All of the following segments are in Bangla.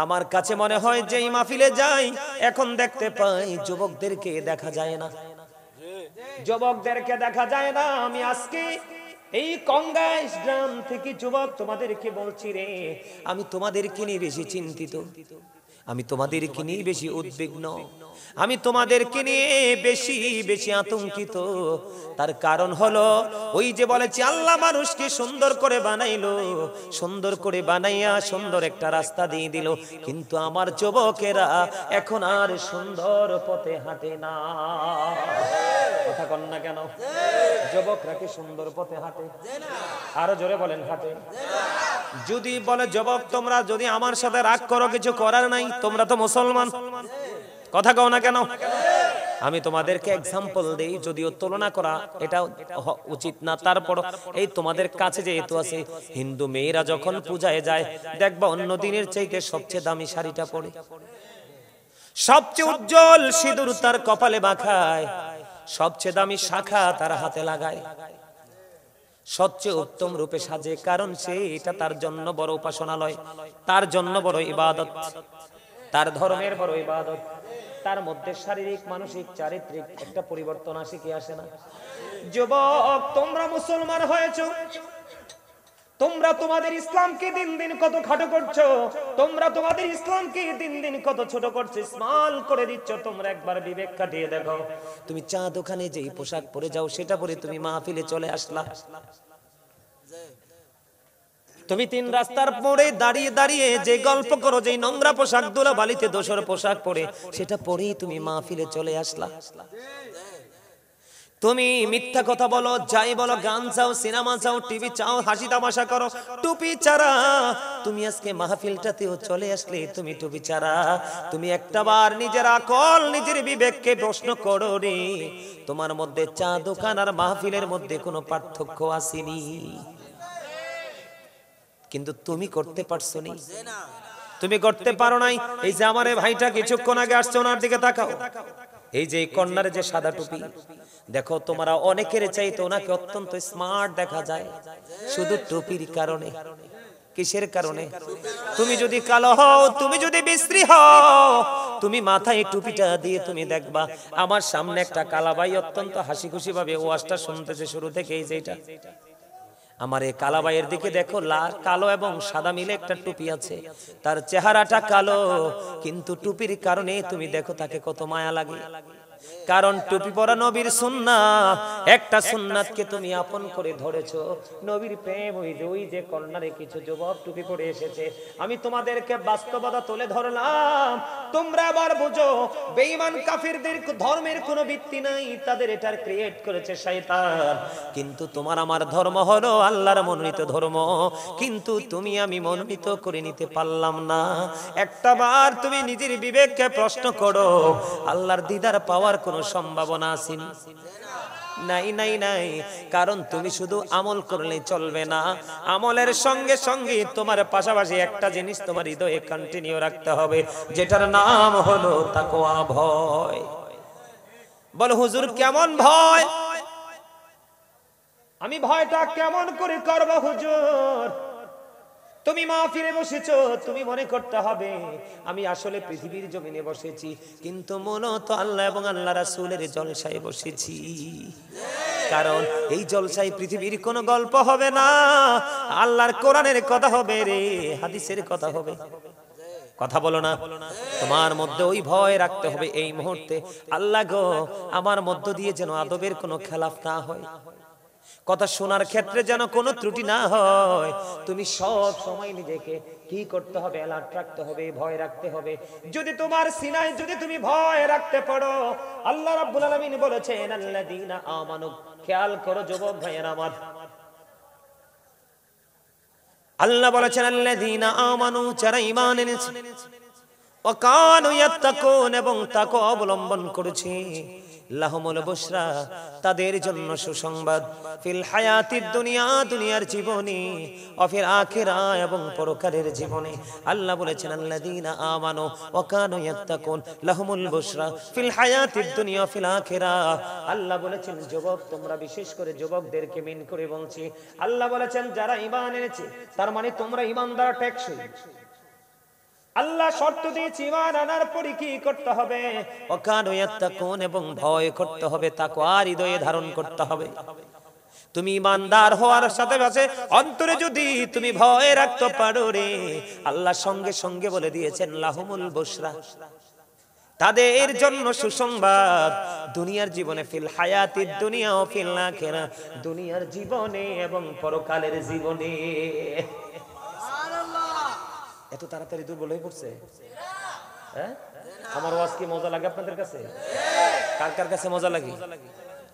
আমার কাছে মনে হয় যে এই মাহফিলে যাই এখন দেখতে পাই যুবকদেরকে দেখা যায় না, যুবকদেরকে দেখা যায় না। আমি আজকে এই কংগাইশ গ্রাম থেকে যুবক তোমাদেরকে বলছি রে, আমি তোমাদেরকে নিয়ে বেশি চিন্তিত, আমি তোমাদেরকে নিয়ে বেশি উদ্বিগ্ন, আমি তোমাদেরকে নিয়ে বেশি বেশি আতঙ্কিত। তার কারণ হলো ওই যে বলেছি আল্লাহ মানুষকে সুন্দর করে বানাইলো, সুন্দর করে বানাইয়া সুন্দর একটা রাস্তা দিয়ে দিল, কিন্তু আমার যুবকেরা এখন আর সুন্দর পথে হাঁটে না। কথা কন না কেন? যুবকরা কি সুন্দর পথে হাঁটে? আরো জোরে বলেন হাঁটে। যদি বলে যুবক তোমরা যদি আমার সাথে রাগ করো, কিছু করার নাই, তোমরা তো মুসলমান, কথা কও না কেন? আমি তোমাদেরকে এক্সাম্পল দেই, যদিও তুলনা করা এটা উচিত না, তারপর এই তোমাদের কাছে যেহেতু আছে, হিন্দু মেয়েরা যখন পূজায় যায় দেখবা অন্য দিনের চাইতে সবচেয়ে দামি শাড়িটা পরে, সবচেয়ে উজ্জ্বল সিঁদুর তার কপালে মাখায়, সবচেয়ে দামি শাখা তার হাতে লাগায়, সবচেয়ে উত্তম রূপে সাজে, কারণ সে এটা তার জন্য বড় উপাসনালয়, তার জন্য বড় ইবাদত, তার ধর্মের বড় ইবাদত। তার মধ্যে শারীরিক মানসিক চারিত্রিক একটা পরিবর্তন আসে কি আসে না? যুবক তোমরা মুসলমান হয়েছো, তোমরা তোমাদের ইসলামকে দিন দিন কত খাটো করছো, তোমরা তোমাদের ইসলামকে দিন দিন কত ছোট করছো, স্মল করে দিচ্ছ। তোমরা একবার বিবেক খাটিয়ে দেখো, তুমি চা দোকানে যেই পোশাক পরে যাও সেটা পরে তুমি মাহফিলে চলে আসলা, তুমি তিন রাস্তার মোড়ে দাঁড়িয়ে দাঁড়িয়ে যে গল্প করো, যে নোংরা পোশাক ধুলা বালিতে দোসর পোশাক পরে সেটা পরেই তুমি মাহফিলে চলে আসলা। তুমি মিথ্যা কথা বলো, যাই বলো, গান চাও, সিনেমা চাও, টিভি চাও, হাসি তামাশা করো, টুপি ছাড়া তুমি আজকে মাহফিলটাতেও চলে আসলে তুমি টুপি ছাড়া। তুমি একটাবার নিজের আকল নিজের বিবেককে প্রশ্ন করো রে, তোমার মধ্যে চা দোকান আর মাহফিলের মধ্যে কোনো পার্থক্য আসেনি, কিন্তু তুমি করতে পারছো নি, তুমি করতে পারো নাই। এই যে আমার ভাইটা কিছুক্ষণ আগে আসছে, ওনার দিকে তাকাও, এই যে কর্নারে যে সাদা টুপি, দেখো তোমরা অনেকের চাইতে ওনাকে অত্যন্ত স্মার্ট দেখা যায়, শুধু টুপির কারণে। কিসের কারণে? তুমি যদি কালো হও, তুমি যদি বিশ্রী হও, তুমি মাথায় টুপিটা দিয়ে তুমি দেখবা আমার সামনে একটা কালাবাই অত্যন্ত হাসি খুশি ভাবে ওয়াজটা শুনতেছে শুরু থেকে, এই যে এটা আমার এই কালাবাইয়ের দিকে দেখো, কালো এবং সাদা মিলে একটা টুপি আছে, তার চেহারাটা কালো, কিন্তু টুপির কারণে তুমি দেখো তাকে কত মায়া লাগে, কারণ টুপি পরা নবীর সুন্নাত, একটা সুন্নাতকে তুমি আপন করে ধরেছো, নবীর প্রেম। ওই যে কর্নারে কিছু যুবক টুপি পরে এসেছে, আমি তোমাদেরকে বাস্তবতা তুলে ধরলাম, তোমরা আবার বুঝো বেঈমান কাফিরদের ধর্মের কোনো ভিত্তি নাই, তাদের এটার ক্রিয়েট করেছে শয়তান, কিন্তু তোমার আমার ধর্ম হলো আল্লাহর মনোনীত ধর্ম, কিন্তু তুমি আমি মনোনীত করে নিতে পারলাম না। একটাবার তুমি নিজের বিবেককে প্রশ্ন করো, আল্লাহর দিদার পাওয়ার কোনো সম্ভাবনা আছে? নাই নাই নাই, কারণ তুমি শুধু আমল করলে চলবে না, আমলের সঙ্গে সঙ্গে তোমার পাশাপাশি একটা জিনিস তোমার হৃদয়ে কন্টিনিউ রাখতে হবে, যেটার নাম হলো তাকওয়া, ভয়। বলো হুজুর কেমন ভয়? আমি ভয়টা কেমন করে করব হুজুর? তুমি মাহফিলে বসেছো, তুমি মনে করতে হবে আমি আসলে পৃথিবীর জমিনে বসেছি, কিন্তু মূলত আল্লাহ এবং আল্লাহ রাসূলের জলসায় বসেছি, কারণ এই জলসায় পৃথিবীর কোনো গল্প হবে না, আল্লাহর কোরআনের কথা হবে রে, হাদিসের কথা হবে। কথা বলো না? তোমার মধ্যে ওই ভয় রাখতে হবে এই মুহূর্তে, আল্লাহ গো আমার মধ্য দিয়ে যেন আদবের কোনো খেলাফ না হয়, কথা শোনার ক্ষেত্রে যেন কোনো ত্রুটি না হয়। তুমি সব সময় নিজেকে কি করতে হবে? অ্যালার্ট রাখতে হবে, ভয় রাখতে হবে। যদি তোমার সিনায় যদি তুমি ভয় রাখতে পারো, আল্লাহ রাব্বুল আলামিন বলেছেন আল্লাযীনা আমানু, খেয়াল করো যুবক ভাইয়েরা আমার, আল্লাহ বলেছেন আল্লাযীনা আমানু, যারা ঈমান এনেছে, ওয়া কানু ইয়াত্তাকুন, এবং তাকওয়া অবলম্বন করেছে, লাহুমুল বুশরা, তাদের জন্য সুসংবাদ, ফিল হায়াতিদ দুনিয়া, দুনিয়ার জীবনে, ও ফিল আখিরা, এবং পরকালের জীবনে। আল্লাহ বলেছেন আল্লাযীনা আমানু ওয়া কানু ইয়াত্তাকুন লাহুমুল বুশরা ফিল হায়াতিদ দুনিয়া ফিল আখিরা। আল্লাহ বলেছেন যুবক, তোমরা বিশেষ করে যুবকদেরকে মিন করে বলছি, আল্লাহ বলেছেন যারা ঈমান এনেছে, তার মানে তোমরা ঈমানদার টেকসই, আল্লাহ শর্ত দিয়েছে ঈমান আনার পরে কি করতে হবে? ওয়াকানু ইয়াত্তাকুন, এবং ভয় করতে হবে, তাকওয়া হৃদয়ে ধারণ করতে হবে। তুমি ইমানদার হওয়ার সাথে সাথে অন্তরে যদি তুমি ভয় রাখতে পারো রে, আল্লাহ সঙ্গে সঙ্গে বলে দিয়েছেন লাহুমুল বুশরা, তাদের জন্য সুসংবাদ দুনিয়ার জীবনে, ফিল হায়াতিদ দুনিয়া ও ফিল আখিরা, দুনিয়ার জীবনে এবং পরকালের জীবনে। এত তাড়াতাড়ি দুর্বল হয়ে পড়ছে? হ্যাঁ, আমার ওয়াজ কি মজা লাগে আপনাদের কাছে? কার কার কাছে মজা লাগে?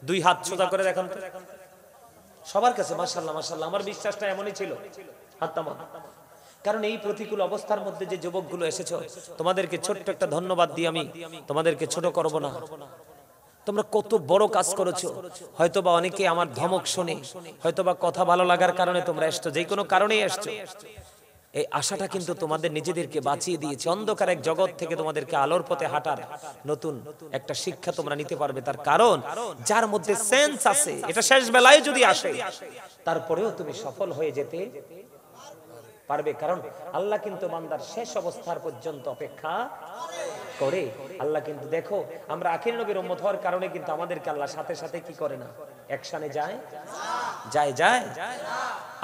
দুই হাত সোজা করে দেখান তো। সবার কাছে মাশাআল্লাহ মাশাআল্লাহ। আমার বিশ্বাসটা এমনই ছিল। হাত নামান। কারণ এই প্রতিকূল অবস্থার মধ্যে যে যুবকগুলো এসেছো, তোমাদেরকে ছোট্ট একটা ধন্যবাদ দিয়ে আমি তোমাদেরকে ছোট করব না। তোমরা কত বড় কাজ করেছো। হয়তোবা অনেকে আমার ধমক শুনে, হয়তোবা কথা ভালো লাগার কারণে তোমরা এসছো, যে কোনো কারণেই এসছো। এই আশাটা কিন্তু তোমাদের নিজেদেরকে বাঁচিয়ে দিয়েছে। অন্ধকার এক জগৎ থেকে তোমাদেরকে আলোর পথে হাঁটার নতুন একটা শিক্ষা তোমরা নিতে পারবে। তার কারণ যার মধ্যে সেন্স আছে, এটা শেষ বেলায় যদি আসে তারপরেও তুমি সফল হয়ে যেতে পারবে। কারণ আল্লাহ কিন্তু বান্দার শেষ অবস্থার পর্যন্ত অপেক্ষা করে। আল্লাহ কিন্তু দেখো, আমরা আখির নবীর উম্মত হওয়ার কারণে কিন্তু আমাদেরকে আল্লাহ সাথে সাথে কি করে না, অ্যাকশনে যায় যায় যায়।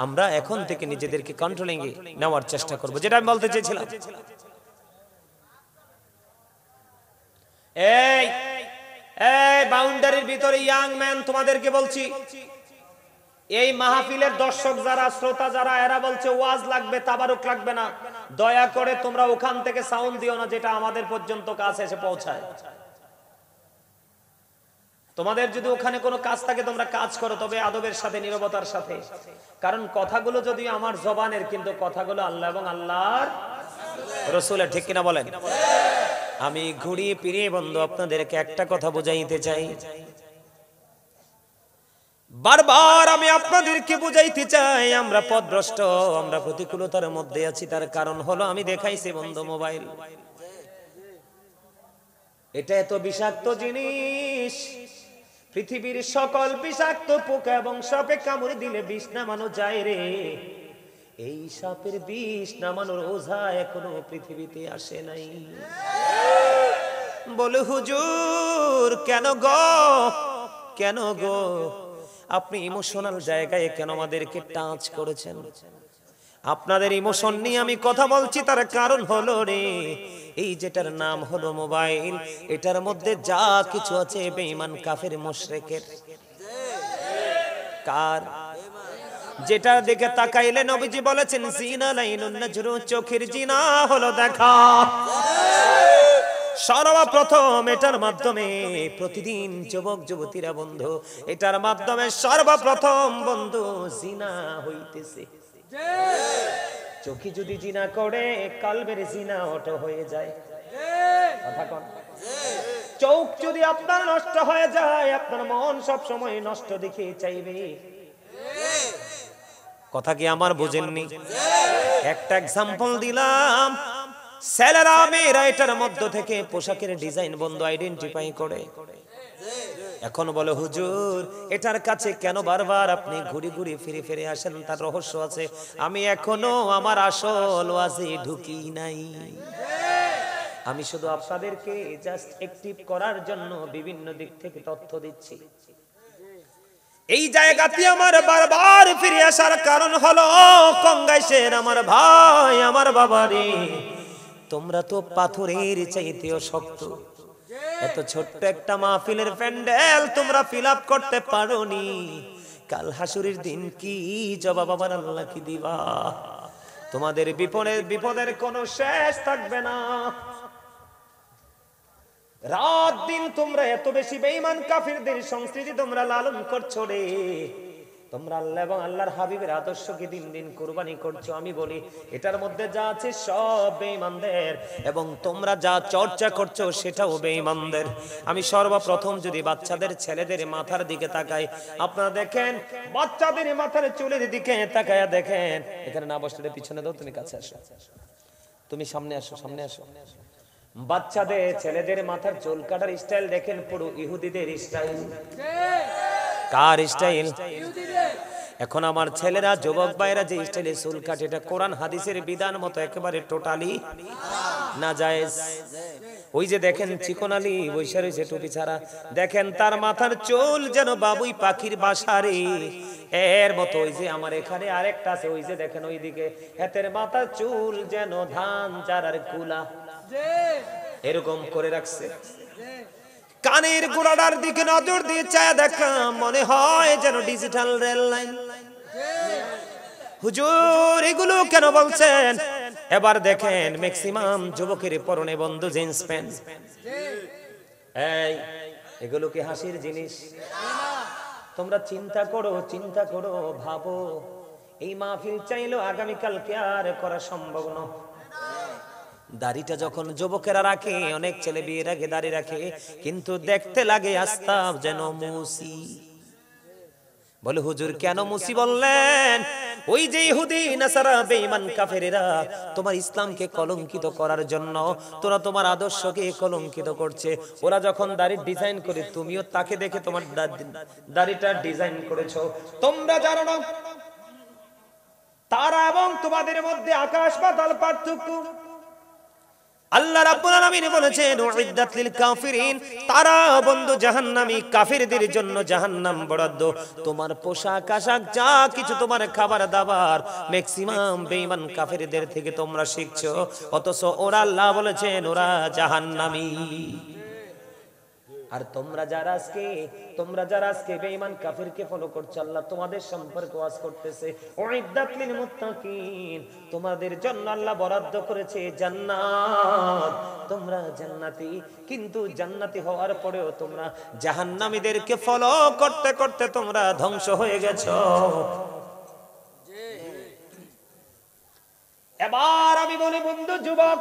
আমরা এখন থেকে নিজেদেরকে কন্ট্রোলিং এ নেওয়ার চেষ্টা করব। যেটা আমি বলতে চেয়েছিলাম, এই এই বাউন্ডারির ভিতরে ইয়াং ম্যান, তোমাদেরকে বলছি, এই মাহফিলের দর্শক যারা, শ্রোতা যারা, এরা বলছে ওয়াজ লাগবে, তাবারুক লাগবে না। দয়া করে তোমরা ওখান থেকে সাউন্ড দিও না, যেটা আমাদের পর্যন্ত কাছে এসে পৌঁছায়। তোমাদের যদি ওখানে কোনো কাজ থাকে তোমরা কাজ করো, তবে আদবের সাথে, নীরবতার সাথে। কারণ কথাগুলো যদি আমার জবানের, কিন্তু কথাগুলো আল্লাহ এবং আল্লাহর রাসূলের, ঠিক কিনা বলেন? আমি ঘুরিয়ে ফিরিয়ে বন্ধু আপনাদেরকে একটা কথা বুঝাইতে চাই, বারবার আমি আপনাদেরকে বুঝাইতে চাই, আমরা পথভ্রষ্ট, আমরা প্রতিকূলতার মধ্যে আছি। তার কারণ হলো আমি দেখাইছি বন্ধু মোবাইল। এটা এত বিষাক্ত জিনিস, পৃথিবীর সকল বিষাক্ত পোকা এবং সাপে কামড় দিলে বিষ নামানো যায় রে। এই সাপের বিষ নামানোর ওঝা এখনো পৃথিবীতে আসে নাই। বলে হুজুর কেন গো, কেন গো, আপনি ইমোশনাল জায়গায় কেন আমাদেরকে টাচ করেছেন? আপনাদের ইমোশন নিয়ে আমি কথা বলছি, তার কারণ হলো রে, এই যেটার নাম হলো মোবাইল, এটার মধ্যে যা কিছু আছে বেঈমান কাফের মুশরিকের। কার? যেটার দিকে তাকাইলে নবীজি বলেছেন জিনা লাইনুন নাজরু, চোখের জিনা হলো দেখা। সর্বপ্রথম এটার মাধ্যমে প্রতিদিন যুবক যুবতীরা বন্ধু, এটার মাধ্যমে সর্বপ্রথম বন্ধু জিনা হইতেছে। চোখে যদি জিনা করে, কলবের জিনা ওটা হয়ে যায়। কথা কোন? চোখ যদি আপনার নষ্ট হয়ে যায়, আপনার মন সব সময় নষ্ট দেখে চাইবে। কথা কি আমার বুঝেননি? একটা এক্সাম্পল দিলাম। ছেলেরা মেয়েরা এটার মধ্য থেকে পোশাকের ডিজাইন বন্ধু আইডেন্টিফাই করে। এখন বলে হুজুর এটার কাছে কেন বারবার আপনি ঘুরে ঘুরে ফিরে ফিরে আসেন? তার রহস্য আছে, আমি এখনো আমার আসল ওয়াজে ঢুকি নাই। আমি শুধু আপনাদেরকে জাস্ট অ্যাক্টিভ করার জন্য বিভিন্ন দিক থেকে তথ্য দিচ্ছি। এই জায়গাতে আমার বারবার ফিরে আসার কারণ হলো, কঙ্গাইশের আমার ভাই, আমার বাবারে, তোমরা তো পাথরের চাইতেও শক্ত। এত ছোট্ট একটা মাহফিলের প্যান্ডেল তোমরা ফিল আপ করতে পারোনি, কাল হাসুরের দিন কি জবাব আমার আল্লাহ কি দিবা? তোমাদের বিপদের কোনো শেষ থাকবে না। রাত দিন তোমরা এত বেশি বেঈমান কাফিরদের সংস্কৃতি তোমরা লালন করছো রে। তোমরা আল্লাহ এবং আল্লাহর হাবিবের আদর্শকে দিন দিন কুরবানি করছো। আমি বলি এটার মধ্যে যা আছে সব বেঈমানদের, এবং তোমরা যা চর্চা করছো সেটাও বেঈমানদের। আমি সর্বপ্রথম যদি বাচ্চাদের, ছেলেদের মাথার দিকে তাকাই, আপনারা দেখেন বাচ্চাদের মাথার চুলের দিকে তাকায়া দেখেন। এখানে না বসলে পিছনে দাও, তুমি কাছে আসো, তুমি সামনে আসো, সামনে আসো। বাচ্চাদের, ছেলেদের মাথার চুল কাটার স্টাইল দেখেন, পুরো ইহুদিদের স্টাইল। কার স্টাইল? এখন আমার ছেলেরা, যুবক ভাইরা যে স্টাইলে চুল কাটে, এটা কোরআন হাদিসের বিধান মতো একেবারে টোটালি নাজায়েজ। ওই যে দেখেন চিকন আলী বৈশা রয়েছে টুপি ছাড়া, দেখেন তার মাথার চুল যেন বাবুই পাখির বাসারে এর মতো। ওই যে আমার এখানে আরেকটা আছে, ওই যে দেখেন ওইদিকে হাতের মাথার চুল যেন ধান চারার কুলা এরকম করে রাখছে। কানের গোড়াটার দিকে নজর দিয়ে চায় দেখলাম, মনে হয় যেন ডিজিটাল রেল লাইন। হুজুর এগুলো কেন বলছেন? এবার দেখেন ম্যাক্সিমাম যুবকের পরনে বন্ধু জিন্স প্যান্ট। এই এগুলো কি হাসির জিনিস? তোমরা চিন্তা করো ভাবো, এই মাহফিল চাইলেও আগামীকালকে আর করা সম্ভব নয়। দাড়িটা যখন যুবকেরা রাখে, অনেক ছেলে বিয়ের আগে দাড়ি রাখে, কিন্তু দেখতে লাগে আস্তা যেন মুসি। বলে হুজুর কেন মুসি বললেন? ওই যে ইহুদি নাসারা বেঈমান কাফেরেরা তোমার ইসলামকে কলঙ্কিত করার জন্য তোরা তোমার আদর্শকে কলঙ্কিত করছে। ওরা যখন দাড়ির ডিজাইন করে, তুমিও তাকে দেখে তোমার দাড়িটা ডিজাইন করেছো। তোমরা জানো না তারা এবং তোমাদের মধ্যে আকাশ পাতাল পার্থক্য। আল্লাহ রাব্বুল আলামিন বলেছেন উইদ্দাত লিল কাফিরিন, তারা বন্ধু জাহান্নামী কাফিরদের জন্য জাহান্নাম বরাদ্দ। তোমার পোশাক আশাক যা কিছু, তোমার খাবার দাবার ম্যাক্সিমাম বেঈমান কাফিরদের থেকে তোমরা শিখছো, অথচ ওরা আল্লাহ বলেছেন ওরা জাহান্নামী। আর তোমরা যারা আজকে বেঈমান কাফিরকে ফলো করছো, আল্লাহ তোমাদের সম্পর্কে ওয়াজ করতেছে উইদ্দাত লিল মুত্তাকিন, তোমাদের জন্য আল্লাহ বরাদ্দ করেছে জান্নাত, তোমরা জান্নাতি। কিন্তু জান্নাতি হওয়ার পরেও তোমরা জাহান্নামীদেরকে ফলো করতে করতে তোমরা ধ্বংস হয়ে গেছো। এবার আমি বলি বন্ধু যুবক,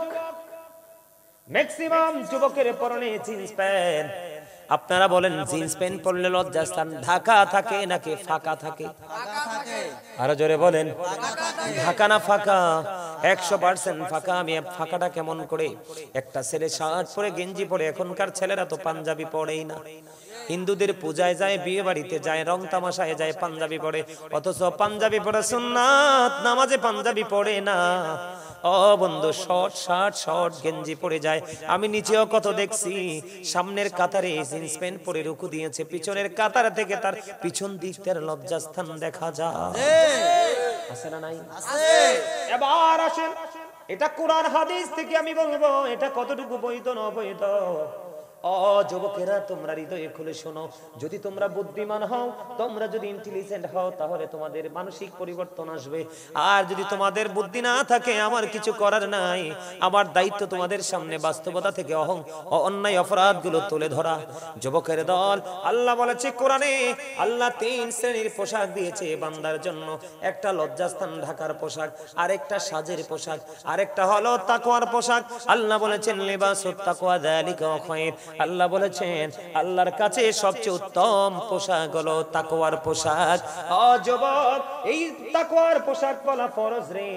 ম্যাক্সিমাম যুবকের পরনে জিন্স প্যান্ট। আপনারা বলেন জিন্স প্যান্ট পরলে লজ্জাস্থান ঢাকা থাকে নাকি ফাঁকা থাকে? আরো জোরে বলেন, ঢাকা না ফাঁকা? 100% ফাঁকা। আমি ফাঁকাটা কেমন করে? একটা ছেলে শার্ট পরে গেঞ্জি পরে, এখনকার ছেলেরা তো পাঞ্জাবি পরেই না। হিন্দুদের পূজায় যায়, বিয়ে বাড়িতে যায়, রং তামাশায় যায়, পাঞ্জাবি পরে, অথচ পাঞ্জাবি পরে সুন্নাত, নামাজে পাঞ্জাবি পরে না। ও বন্ধু শর্ট শার্ট শর্ট গেঞ্জি পরে যায়। আমি নিচেও কত দেখছি, সামনের কাতারে জিন্স প্যান্ট পরে রুকু দিয়েছে, পিছনের কাতার থেকে তার পিছন দিক তার লজ্জাস্থান দেখা যায়। আছে না নাই? এবার আসেন, এটা কোরআন হাদিস থেকে আমি বলবো এটা কতটুকু বৈধ না অবৈধ। ও যুবকেরা, তোমরা হৃদয়ে খুলে শোনো, যদি তোমরা বুদ্ধিমান হও, তোমরা যদি ইন্টেলিজেন্ট হও, তাহলে তোমাদের মানসিক পরিবর্তন আসবে। আর যদি তোমাদের বুদ্ধি না থাকে, আমার কিছু করার নাই। আমার দায়িত্ব তোমাদের সামনে বাস্তবতা থেকে অন্যায় অপরাধগুলো তুলে ধরা। যুবকের দল, আল্লাহ বলেছে কোরআনে, আল্লাহ 3 শ্রেণীর পোশাক দিয়েছে বান্দার জন্য। একটা লজ্জাস্থান ঢাকার পোশাক, আরেকটা সাজের পোশাক, আরেকটা হলো তাকওয়ার পোশাক। আল্লাহ বলেছেন লিবাসুত তাকওয়া যালিকা খায়র। আল্লাহ বলেছেন আল্লাহর কাছে সবচেয়ে উত্তম পোশাক হলো তাকওয়ার পোশাক। ও যুবক, এই তাকওয়ার পোশাক পরা ফরজ রে।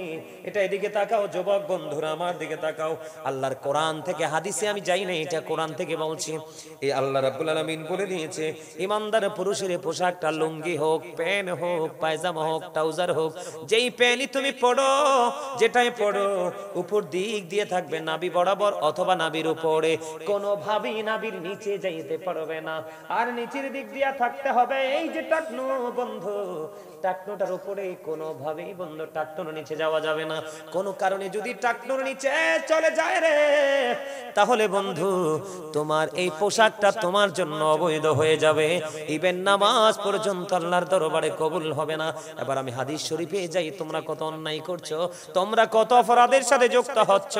এটা এদিকে তাকাও যুবক বন্ধুরা, আমার দিকে তাকাও। আল্লাহর কোরআন থেকে হাদিসে আমি যাই না, এটা কোরআন থেকে বলছি। এই আল্লাহ রাব্বুল আলামিন বলে দিয়েছে ইমানদার পুরুষের পোশাকটা লুঙ্গি হোক, প্যান্ট হোক, পায়জামা হোক, ট্রাউজার হোক, যেই প্যান্টই তুমি পরো, যেটাই পরো, উপর দিক দিয়ে থাকবে নাভি বরাবর অথবা নাভির উপরে, কোনোভাবেই নাভির নিচে যাইতে পারবে না। আর নিচের দিক দিয়ে থাকতে হবে এই যে টাকনো বন্ধু, টাকনোটার উপরে কোনোভাবেই বন্ধু টাকনোর নিচে যাওয়া যাবে না। কোনো কারণে যদি টাকনোর নিচে চলে যায় রে, তাহলে বন্ধু তোমার এই পোশাকটা তোমার জন্য অবৈধ হয়ে যাবে। ইভেন নামাজ পর্যন্ত আল্লাহর দরবারে কবুল হবে না। এবার আমি হাদিস শরীফে যাই, তোমরা কত অন্যায় করছো, তোমরা কত অপরাধের সাথে যুক্ত হচ্ছ।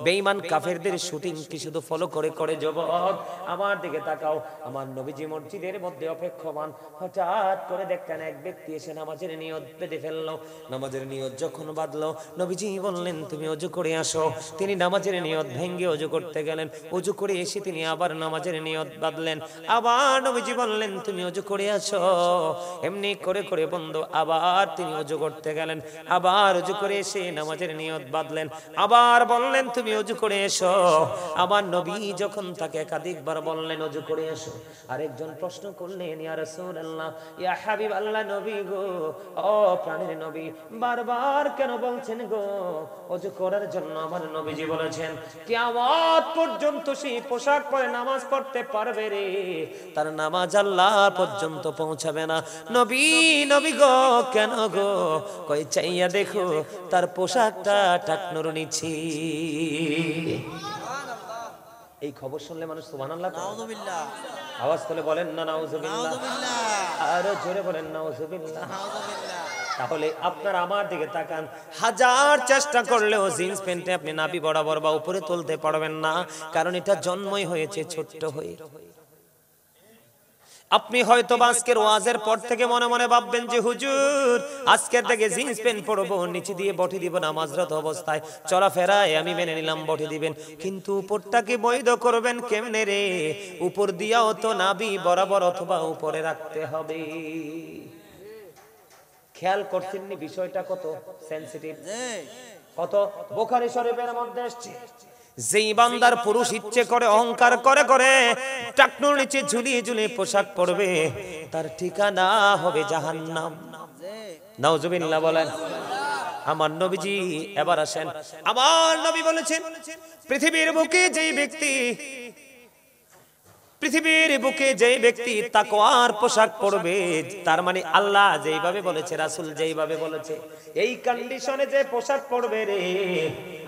বেঈমান কাফেরদের শুটিং কি শুধু ফলো করে করে যুবক আমার দিকে তাকাও। আমার নবীজি মসজিদের মধ্যে অপেক্ষমান, হঠাৎ করে দেখতেন এক ব্যক্তি এসে নামাজের নিয়ত বেঁধে ফেললো। নামাজের নিয়ত যখন বাঁধলো, নবীজি বললেন তুমি ওযু করে আসো। তিনি নামাজের নিয়ত ভেঙে ওযু করতে করতে গেলেন, ওযু করে এসে তিনি আবার নামাজের নিয়ত বাঁধলেন। আবার নবীজি বললেন তুমি ওযু করে আসো। এমনি করে করে বন্ধু আবার তিনি ওযু করতে গেলেন, আবার ওযু করে এসে নামাজের নিয়ত বাঁধলেন, আবার বললেন তুমি ওযু করে এসো। আবার নবী যখন তাকে একাধিকবার বললেন ওযু করে এসো, আরেকজন প্রশ্ন করলেন ইয়া রাসূলুল্লাহ, ইয়া হাবিব আল্লাহ নবী গো, ও প্রাণের নবী, বারবার কেন বলছেন গো ওযু করার জন্য? আমার নবীজি বলেছেন কিয়ামত পর্যন্ত সেই পোশাক পরে নামাজ পড়তে পারবে রে, তার নামাজ আল্লাহ পর্যন্ত পৌঁছাবে না। নবী নবী গো কেন গো? কই চাইয়া দেখো তার পোশাকটা টাকনুর নিচে। এই খবর শুনলে মানুষ সুবহানাল্লাহ, নাউযুবিল্লাহ আওয়াজ করে বলেন না নাউযুবিল্লাহ, আরো জোরে বলেন নাউযুবিল্লাহ। তাহলে আপনারা আমার দিকে তাকান, হাজার চেষ্টা করলেও জিন্স প্যান্টে আপনি নাভি বরাবর বা উপরে তুলতে পারবেন না, কারণ এটা জন্মই হয়েছে ছোট্ট হয়ে। আপনি হয়তো আজকের ওয়াজের পর থেকে মনে মনে ভাববেন যে হুজুর আজকের থেকে জিন্স প্যান্ট পরবো, নিচে দিয়ে বটি দিব নামাজরত অবস্থায়, চলাফেরায় আমি মেনে নিলাম বটি দিবেন, কিন্তু উপরটাকে বৈধ করবেন কেমনে রে? উপর দিয়াও তো নাভি বরাবর অথবা উপরে রাখতে হবে। খেয়াল করছেননি বিষয়টা কত সেনসিটিভ, কত? বুখারী শরীফের মধ্যে এসেছে যেই বান্দার পুরুষ ইচ্ছে করে অহংকার করে করে টাকনুর নিচে ঝুলিয়ে ঝুলিয়ে পোশাক পরবে, তার ঠিকানা হবে জাহান্নাম। নাউযুবিল্লাহ বলেন। আমার নবীজি এবার আসেন, আমার নবী বলেছেন পৃথিবীর বুকে যেই ব্যক্তি তাকওয়ার পোশাক পরবে, তার মানে আল্লাহ যেইভাবে বলেছে, রাসূল যেইভাবে বলেছে, এই কন্ডিশনে যে পোশাক পরবে রে,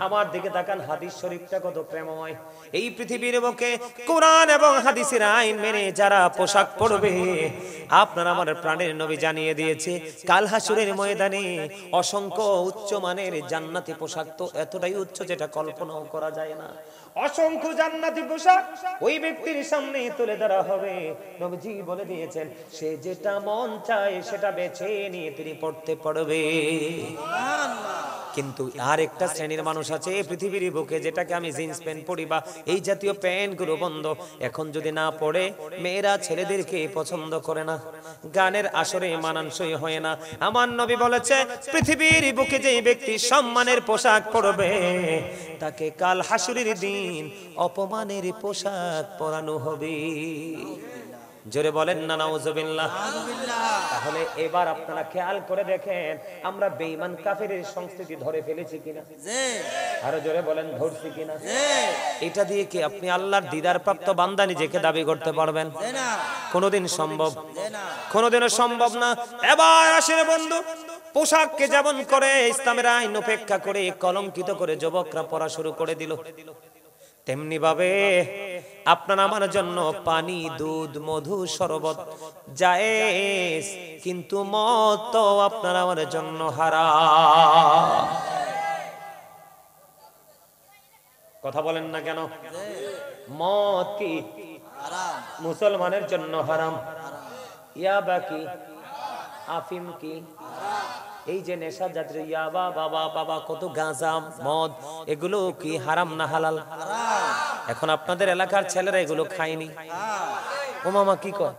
আমার দিকে তাকান, হাদিস শরীফটা কত প্রেমময়। এই পৃথিবীর বুকে কোরআন এবং হাদিসের আইন মেনে যারা পোশাক পরবে, আপনার আমার প্রাণের নবী জানিয়ে দিয়েছে কাল হাসুরের ময়দানে অসংখ্য উচ্চ মানের জান্নাতি পোশাক, তো এতটাই উচ্চ যেটা কল্পনাও করা যায় না। অসংখ্য জান্নাতি পোশাক ওই ব্যক্তির সামনে তুলে ধরা হবে। নবীজি বলে দিয়েছেন সে যেটা মন চায় সেটা বেছে নিয়ে তিনি পড়তে পারবে। কিন্তু আর একটা শ্রেণীর মানুষ আছে পৃথিবীর বুকে, যেটাকে আমি জিন্স প্যান্ট পরি বা এই জাতীয় প্যান্ট গুলো বন্ধ, এখন যদি না পড়ে মেয়েরা ছেলেদেরকে পছন্দ করে না, গানের আসরে মানানসই হয় না। আমার নবী বলেছে পৃথিবীর বুকে যে ব্যক্তি সম্মানের পোশাক পরবে, তাকে কাল হাসুরের দিন অপমানের পোশাক পরানো হবে। জোরে বলেন না নাউযুবিল্লাহ। তাহলে এবার আপনারা খেয়াল করে দেখেন আমরা বেঈমান কাফেরের সংস্কৃতি ধরে ফেলেছি কিনা? আরো জোরে বলেন ধরছি কিনা? এটা দিয়ে কি আপনি আল্লাহর দিদার প্রাপ্ত বান্দা নিজেকে দাবি করতে পারবেন? কোনোদিন সম্ভব, কোনোদিনও সম্ভব না। এবার আসেন বন্ধু, পোশাককে যেমন করে ইসলামের আইন উপেক্ষা করে কলঙ্কিত করে যুবকরা পড়া শুরু করে দিল, তেমনি ভাবে আপনার আমার জন্য পানি, দুধ, মধু, শরবত জায়েজ, কিন্তু মদ তো আপনার আমার জন্য হারাম। কথা বলেন না কেন? মদ কি হারাম? মুসলমানের জন্য হারাম। ইয়াবা কি, আফিম কি, এই যে নেশা জাতীয় ইয়াবা, বাবা কত গাঁজা, মদ, এগুলো কি হারাম না হালাল? এখন আপনাদের এলাকার ছেলেরা এগুলো খায়নি, ও মামা কি কয়?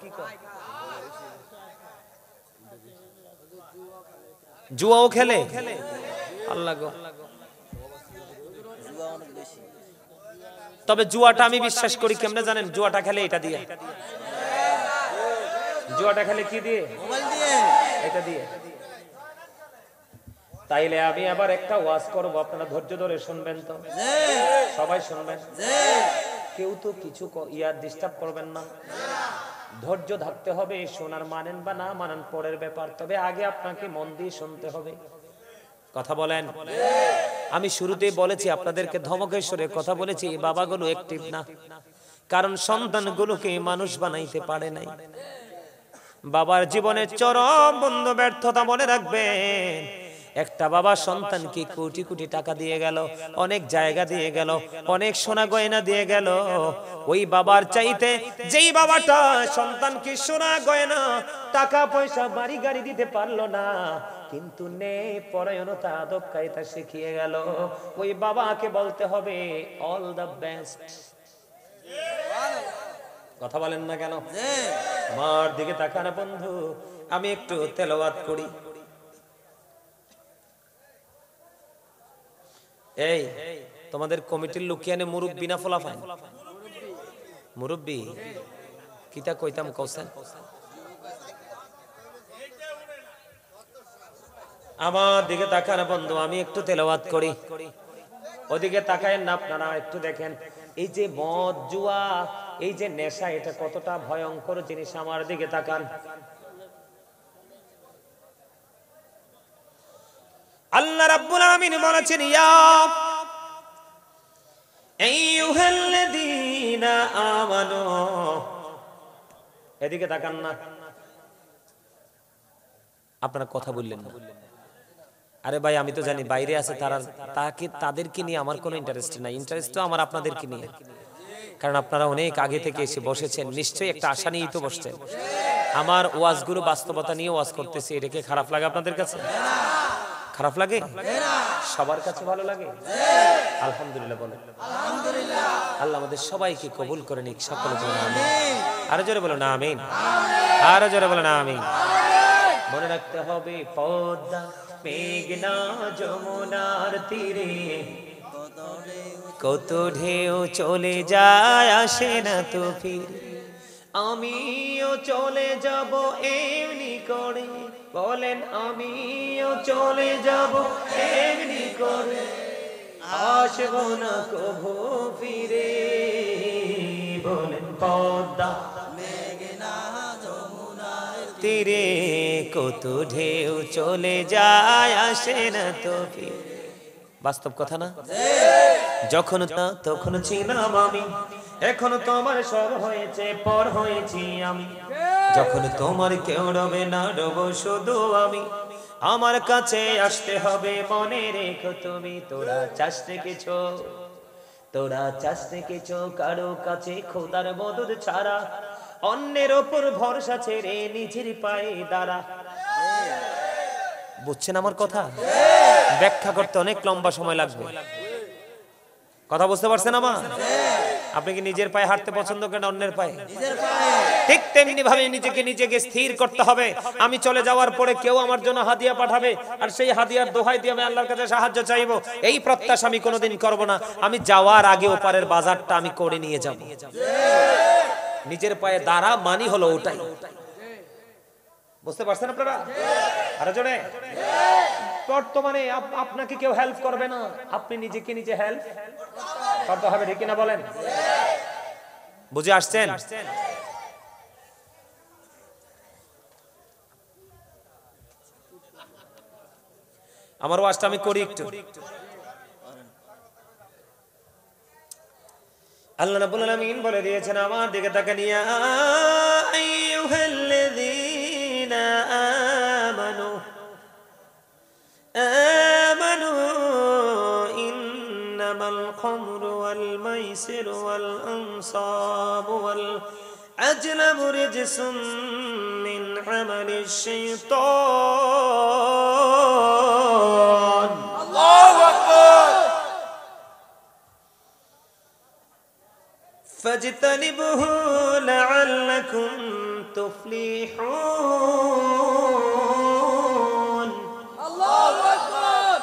জুয়াও খেলে? আল্লাহ গো। তবে জুয়াটা আমি বিশ্বাস করি কেমনে জানেন? জুয়াটা খেলে এটা দিয়ে, জুয়াটা খেলে কি দিয়ে? মোবাইল দিয়ে, এটা দিয়ে। তাইলে আমি আবার একটা ওয়াজ করব, আপনারা ধৈর্য ধরে শুনবেন তো? সবাই শুনবেন? কেউ তো কিছু ডিস্টার্ব করবেন না, ধৈর্য ধরতে হবে। শোনার মানেন বা না মানেন পরের ব্যাপার, তবে আগে আপনাকে মন দিয়ে শুনতে হবে। কথা বলেন। আমি শুরুতেই বলেছি আপনাদেরকে ধমকেশ্বরে কথা বলেছি, এই বাবাগুলো অ্যাক্টিভ না, কারণ সন্তানগুলোকে মানুষ বানাইতে পারে নাই। বাবার জীবনের চরম বন্ধ ব্যর্থতা মনে রাখবেন। একটা বাবা সন্তানকে কোটি কোটি টাকা দিয়ে গেল, অনেক জায়গা দিয়ে গেল, অনেক সোনা গয়না দিয়ে গেল। ওই বাবার চাইতে যেই বাবাটা সন্তানকে সোনা গয়না টাকা পয়সা বাড়ি গাড়ি দিতে পারলো না, কিন্তু নে পরায়ণতা আদব কায়দা শিখিয়ে গেল, ওই বাবাকে বলতে হবে অল দ্য বেস্ট। কথা বলেন না কেন? আমার দিকে তাকান বন্ধু, আমি একটু তেলাওয়াত করি। এই তোমাদের কমিটির লোকিয়ানে মুরব্বি না ফলাফাইন? মুরব্বি কিতা কইতাম কৌশল? আমার দিকে তাকান বন্ধু, আমি একটু তেলাওয়াত করি। ওদিকে তাকায়েন না আপনারা, একটু দেখেন এই যে মদ জুয়া, এই যে নেশা, এটা কতটা ভয়ঙ্কর জিনিস। আমার দিকে তাকান। আল্লাহ রাব্বুল আলামিন বলেছেন ইয়া আইয়ুহাল্লাযীনা আমানু। এদিকে তাকান না, আপনারা কথা বললেন না। আরে ভাই আমি তো জানি বাইরে আছে তারা, তাদেরকে নিয়ে আমার কোনো ইন্টারেস্ট নাই। ইন্টারেস্ট তো আমার আপনাদেরকে নিয়ে, কারণ আপনারা অনেক আগে থেকে এসে বসেছেন, নিশ্চয়ই একটা আশা নিয়েই তো বসছেন। আমার ওয়াজগুলো বাস্তবতা নিয়ে ওয়াজ করতেছি, এটাকে খারাপ লাগে আপনাদের কাছে? খারাপ লাগে? সবার কাছে ভালো লাগে? আলহামদুলিল্লাহ বলেন আলহামদুলিল্লাহ। আল্লাহ আমাদের সবাইকে কবুল করে নিক, সকলে বলেন আমিন। আরো জোরে বলো না আমিন, আরো জোরে বলো না আমিন। মনে রাখতে হবে পদ্মা মেঘনা যমুনার তীরে কত ঢেউ চলে যায়, আসে না তো ফিরে। আমিও চলে যাব এমনি করে, বলেন আমিও চলে যাব এমনি করে, আসবো না কভু ফিরে। বলেন পদ্মা মেঘনা যমুনার তীরে কত ঢেউ চলে যায়, আসে না তো ফিরে। বাস্তব কথা না? যখন তখন ছিলাম আমি, এখন তোমার সব হয়েছে, পর হয়েছি আমি। যখন তোমার কেউ রবে না, রব শুধু আমি। আমার কাছে আসতে হবে, মনে রেখো তুমি। তোরা চাষতে কিছু, তোরা চাষতে কিছু কারো কাছে খোদার মদদ ছাড়া, অন্যের ওপর ভরসা ছেড়ে নিজের পায়ে দাঁড়া। বুঝছেন আমার কথা? ব্যাখ্যা করতে অনেক লম্বা সময় লাগবে। কথা বুঝতে পারছেন আমার? আপনি কি নিজের পায়ে হাঁটতে পছন্দ করেন অন্যের পায়ে? ঠিক তেমনি ভাবে নিজেকে স্থির করতে হবে। আমি চলে যাওয়ার পরে কেউ আমার জন্য হাদিয়া পাঠাবে, আর সেই হাদিয়ার দোহাই দিয়ে আমি আল্লাহর কাছে সাহায্য চাইবো, এই প্রত্যাশা আমি কোনোদিন করব না। আমি যাওয়ার আগে ওপারের বাজারটা আমি করে নিয়ে যাব। নিজের পায়ে দাঁড়া মানি হলো ওটাই। বুঝতে পারছেন আপনারা? আরে জোরে। বর্তমানে আপনাকে কেউ হেল্প করবে না, আপনি নিজেকে নিজে হেল্প করতে হবে, ঠিক না বলেন? বুঝে আসছেন? আমার ওয়াজটা আমি করি একটু। আল্লাহ রাব্বুল আলামিন বলে দিয়েছেন আমার দিকে তাকান, ইয়া আইয়ুহাল্লাযীনা আমানু আমানু ইন্নামাল খামরু ওয়াল মাইসিরু ওয়াল আনসাবু ওয়াল আজলামু রিজসুম মিন আমালিশ শাইতান। আল্লাহু আকবার। ফাজতানিবুহু লাআল্লাকুম তুফলিহুন। আল্লাহু আকবার।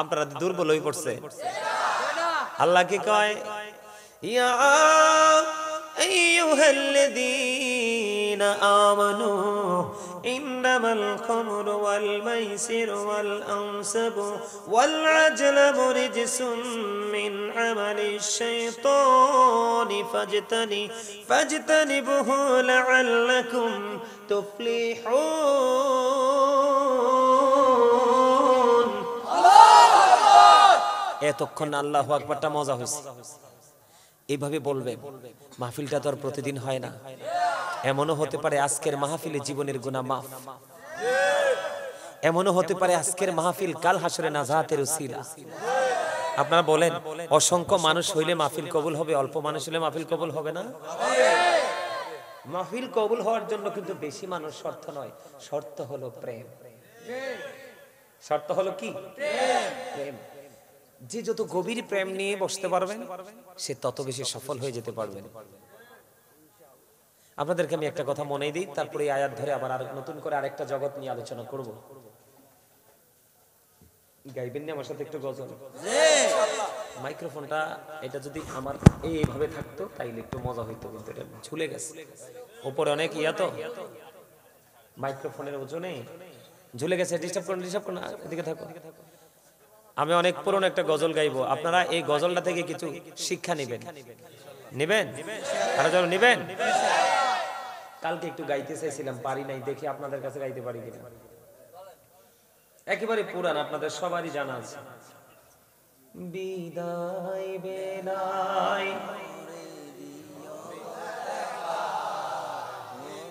আপনারা দুর্বল হয়ে পড়ছে। আল্লাহ কি কয়? ইয়া আইয়ুহাল্লাযীনা আমানু ইন্নামাল খামরু ওয়াল মাইসিরু ওয়াল আনসাবু ওয়াল আজলামু রিজসুম মিন আমালিশ শাইতানি ফাজতানিবুহু লাআল্লাকুম তুফলিহুন। আল্লাহু আকবার। এতক্ষণ আল্লাহু আকবারটা মজা হইছে, এইভাবে বলবেন। মাহফিলটা তো আর প্রতিদিন হয় না। এমনও হতে পারে আজকের মাহফিলে জীবনের গুনাহ মাফ। এমনও হতে পারে আজকের মাহফিল কাল হাসরে নাজাতের উসিলা। আপনারা বলেন, অসংখ্য মানুষ হইলে মাহফিল কবুল হবে, অল্প মানুষ হইলে মাহফিল কবুল হবে না? মাহফিল কবুল হওয়ার জন্য কিন্তু বেশি মানুষ শর্ত নয়, শর্ত হলো প্রেম। শর্ত হলো কি? প্রেম। যে যত গভীর প্রেম নিয়ে বসতে পারবেন সে তত বেশি সফল হয়ে যেতে পারবেন। আপনাদেরকে আমি একটা কথা মনে দিই, তারপরে এই আয়াত ধরে আবার নতুন করে আরেকটা জগৎ নিয়ে আলোচনা করব। গাইবেন না আমার সাথে একটু গজল? মাইক্রোফোনটা এটা যদি আমার এইভাবে থাকতো তাইলে একটু মজা হইতো, কিন্তু এটা ঝুলে গেছে উপরে অনেক তো মাইক্রোফোনের ওজনে ঝুলে গেছে। ডিস্টার্ব করুন, ডিস্টার্ব করুন, এদিকে থাকো। আমি অনেক পুরনো একটা গজল গাইবো, আপনারা এই গজলটা থেকে কিছু শিক্ষা নেবেন। নেবেন? আরো যারা নেবেন? কালকে একটু গাইতে চাইছিলাম, পারি নাই, দেখি আপনাদের কাছে গাইতে পারি কিনা। একেবারে পুরান, আপনাদের সবারই জানা আছে। বিদায় বেলায়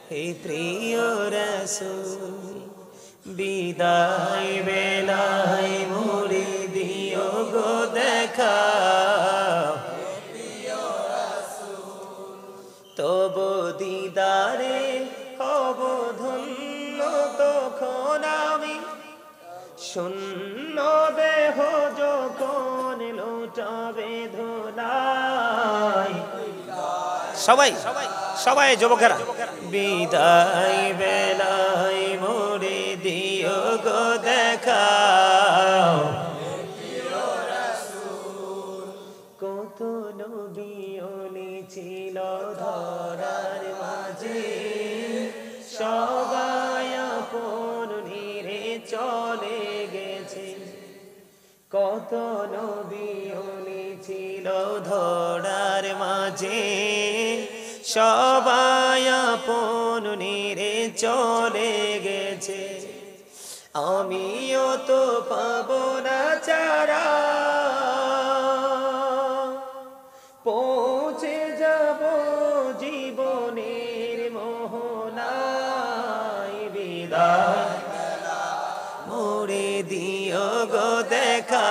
হে প্রিয় রাসূল, বিদায় বেলায় মোরে দিও গো দেখা, তব দিদারে হব ধন্য, তখন আমি শূন্য দেহ যখন লোটাবে ধুলাই। সবাই সবাই যুবকেরা, বিদায় বেলায় মোরে দিও গো দেখা, কত নবী ওলি ছিল ধরার মাঝে, সবাই আপন নিরে চলে গেছে। কত নবী ওলি ছিল ধরার মাঝে, সবাই আপন নিরে চলে গেছে। আমিও তো পাবো না চারা, পৌঁছে যাব জীবনের মোহনায়, বিদায় মোরে দিও গো দেখা।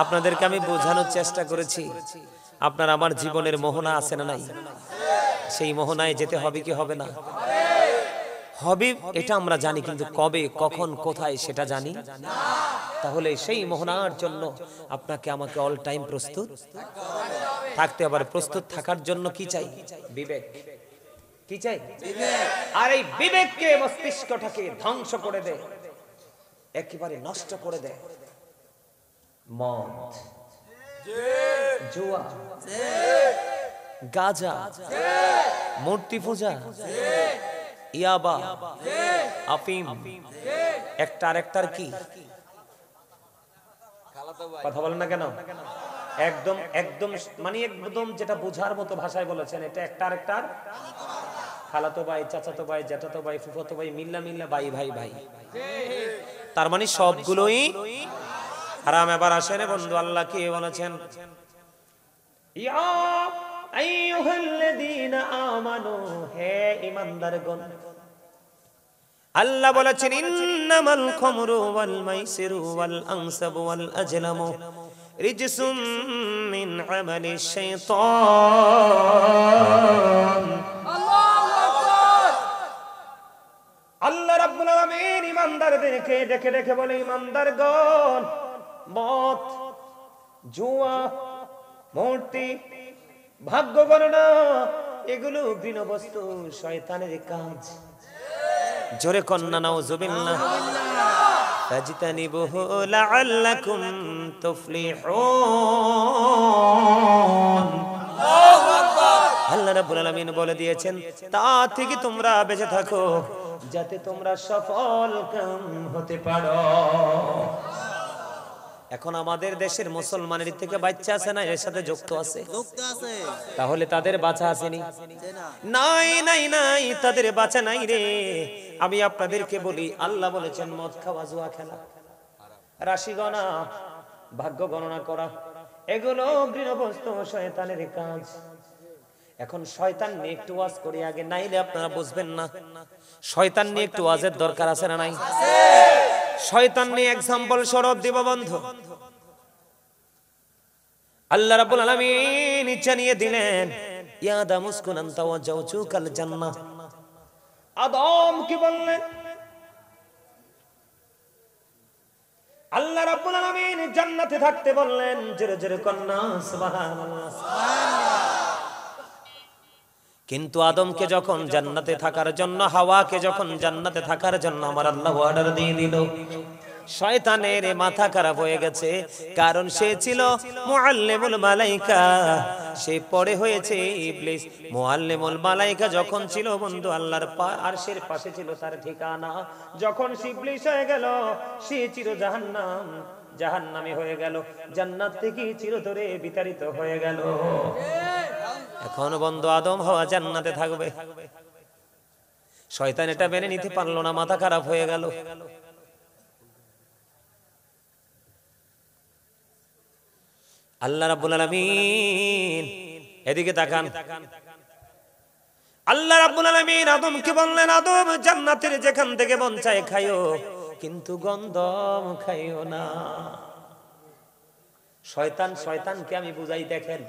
আপনাদেরকে আমি বোঝানোর চেষ্টা করেছি, আপনার আমার জীবনের মোহনা আছে না নাই? সেই মোহনায় যেতে হবে কি হবে না? হবে, এটা আমরা জানি, কিন্তু কবে, কখন, কোথায় সেটা জানি না। তাহলে সেই মোহনার জন্য আপনাকে আমাকে অল টাইম প্রস্তুত থাকতে হবে। প্রস্তুত থাকার জন্য কি চাই? বিবেক। কি চাই? আর এই বিবেককে, মস্তিষ্কটাকে ধ্বংস করে দেয়, একেবারে নষ্ট করে দেয় মদ, জুয়া, গাঁজা, মূর্তি পূজা, ইয়াবা, আফিম, একটার কি কথা বলেন না কেন? একদম একদম মানে একদম যেটা বোঝার মতো ভাষায় বলেছেন, এটা একটার খালাতো ভাই, চাচাতো ভাই, জ্যাঠাতো ভাই, ফুফাতো ভাই, মিল্লা ভাই ভাই ভাই, তার মানে সবগুলোই হারাম। এবার আসেন বন্ধু, আল্লাহ কি বলেছেন? ইয়া আইয়ুহাল্লাযীনা আমানু, হে ঈমানদারগণ, আল্লাহ বলেছেন ইন্নামাল খামরু ওয়াল মাইসিরু ওয়াল আনসাবু ওয়াল আজলামু রিজসুম মিন আমালিশ শাইতান। আল্লাহু আকবার। আল্লাহ রাব্বুল আলামিন ঈমানদারদেরকে ডেকে ডেকে বলে, ঈমানদারগণ, মদ, জুয়া, মূর্তি, ভাগ্য গণনা, এগুলো ঘৃণ্য বস্তু, শয়তানের কাজ। জোরে কন্না নাউযুবিল্লাহ। ফাজতানিবুহু লাআল্লাকুম তুফলিহুন। আল্লাহু আকবার। আল্লাহ রাব্বুল আলামিন বলে দিয়েছেন, তা থেকে তোমরা বেঁচে থাকো যাতে তোমরা সফল কাম হতে পারো। এখন আমাদের দেশের মুসলমানের থেকে বাচ্চা আছে না, এর সাথে যুক্ত আছে? তাহলে তাদের বাঁচা আসেনি? নাই নাই নাই, তাদের বাঁচা নাই রে। আমি আপনাদেরকে বলি, আল্লাহ বলেছেন মদ খাওয়া, জুয়া খেলা, রাশি গণনা, ভাগ্য গণনা করা, এগুলো ঘৃণ্য বস্তু, শয়তানের কাজ। এখন শয়তান নিয়ে একটু ওয়াজ করি আগে, নাইলে আপনারা বুঝবেন না। শয়তান নিয়ে একটু ওয়াজের দরকার আছে না নাই? শয়তান নিয়ে এক্সাম্পল স্বরূপ দিব বন্ধু। আল্লাহ রাব্বুল আলামিন জানিয়ে দিলেন, ইয়া আদম উসকুন আনতা ওয়া যাওজুকাল জান্নাহ। আদম কি বললেন? আল্লাহ রাব্বুল আলামিন জান্নাতে থাকতে বললেন। জোরে জোরে কন্যা সুবহানাল্লাহ। কিন্তু আদমকে যখন জান্নাতে থাকার জন্য, হাওয়াকে যখন জান্নাতে থাকার জন্য আমার আল্লাহ অর্ডার দিয়ে দিল, শয়তানের মাথা খারাপ হয়ে গেছে। কারণ সে ছিল মুআল্লিমুল মালাইকা, সে পরে হয়েছে ইবলিস। মুআল্লিমুল মালাইকা যখন ছিল বন্ধু আল্লাহর আরশের পাশে ছিল তার ঠিকানা। যখন সে ইবলিস হয়ে গেল, সে চির জাহান্নামী হয়ে গেল, জান্নাত থেকে চিরতরে বিতাড়িত হয়ে গেল। এখন বন্ধু আদম হাওয়া জান্নাতে থাকবে, শয়তান এটা মেনে নিতে পারলো না, মাথা খারাপ হয়ে গেল। আল্লাহ রাব্বুল আলামিন এদিকে তাকান। আল্লাহ রাব্বুল আলামিন আদমকে বললেন, আদম জান্নাতের যেখান থেকে মন চায় খাইও, কিন্তু গন্ধম খাইও না। শয়তানকে আমি বুঝাই, দেখেন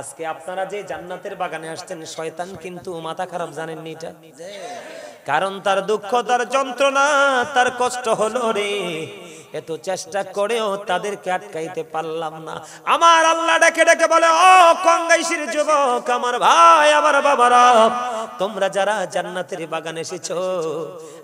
আজকে আপনারা যে জান্নাতের বাগানে আসছেন, শয়তান কিন্তু মাথা খারাপ, জানেননি এটা? কারণ তার দুঃখ, তার যন্ত্রণা, তার কষ্ট হলো রে, এত চেষ্টা করেও তাদেরকে আটকাইতে পারলাম না। আমার আল্লাহ ডেকে ডেকে বলে, ও কঙ্গাইশির যুবক, আমার ভাই, আমার বাবারা, তোমরা যারা জান্নাতের বাগানে এসেছো,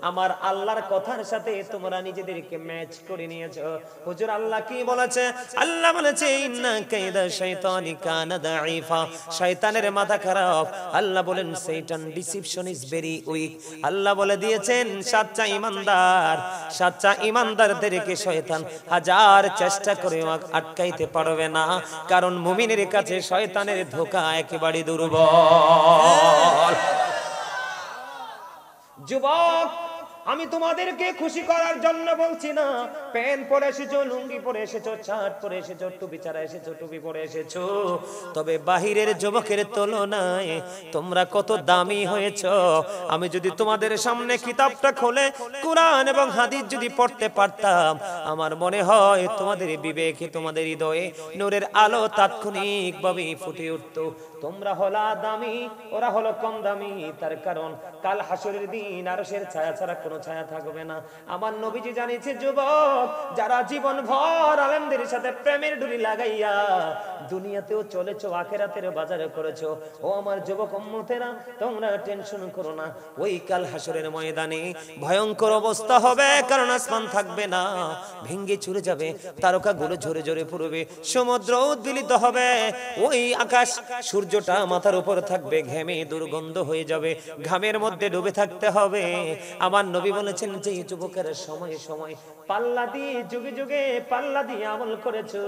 আমার আল্লাহর কথার সাথে তোমরা নিজেদেরকে ম্যাচ করে নিয়েছো। হুজুর আল্লাহ কি বলেছে? আল্লাহ বলেছে, ইন্না কাইদা শাইতানি কানা দাঈফা, শয়তানের মাথা খারাপ। আল্লাহ বলেন, শয়তান ডিসিপশন ইজ ভেরি উইক। আল্লাহ বলে দিয়েছেন, সাচ্চা ইমানদারদেরকে শয়তান হাজার চেষ্টা করে আটকাইতে পারবে না, কারণ মুমিনের কাছে শয়তানের ধোঁকা একেবারে দুর্বল। যুবক, আমি তোমাদেরকে খুশি করার জন্য বলছি না। প্যান্ট পরে এসেছো, লুঙ্গি পরে এসেছো, শার্ট পরে এসেছো, টুপি ছাড়া এসেছো, টুপি পরে এসেছো, তবে বাহিরের যুবকের তুলনায় তোমরা কত দামি হয়েছো। আমি যদি তোমাদের সামনে কিতাবটা খুলে কুরআন এবং হাদিস যদি পড়তে পারতাম, আমার মনে হয় তোমাদের বিবেকে, তোমাদের হৃদয়ে নূরের আলো তাৎক্ষণিকভাবে ফুটে উঠতো। তোমরা হলা দামি, ওরা হলো কম দামি। তার কারণ কাল হাসরের দিন আরশের ছায়া ছাড়া কোনো ছায়া থাকবে না। আমার নবীজি জানিয়েছে, যুবক, যারা জীবন ভর আলেমদের সাথে প্রেমের ডুরি লাগাইয়া দুনিয়াতেও চলেছো, আখিরাতের বাজারে করেছো, ও আমার যুবক উম্মতেরা, তোমরা টেনশন করো না। ওই কাল হাসরের ময়দানে ভয়ঙ্কর অবস্থা হবে, কারণ আসমান থাকবে না, ভেঙে চুরে যাবে, তারকাগুলো ঝরে ঝরে পড়বে, সমুদ্র উদ্বেলিত হবে, ওই আকাশ সূর্যটা মাথার উপর থাকবে, ঘেমে দুর্গন্ধ হয়ে যাবে, ঘামের মধ্যে ডুবে থাকতে হবে। আমার নবী বলেছেন, যে যুবকের সময় সময় পাল্লা দিয়ে, যুগে যুগে পাল্লা দিয়ে আমল করেছো,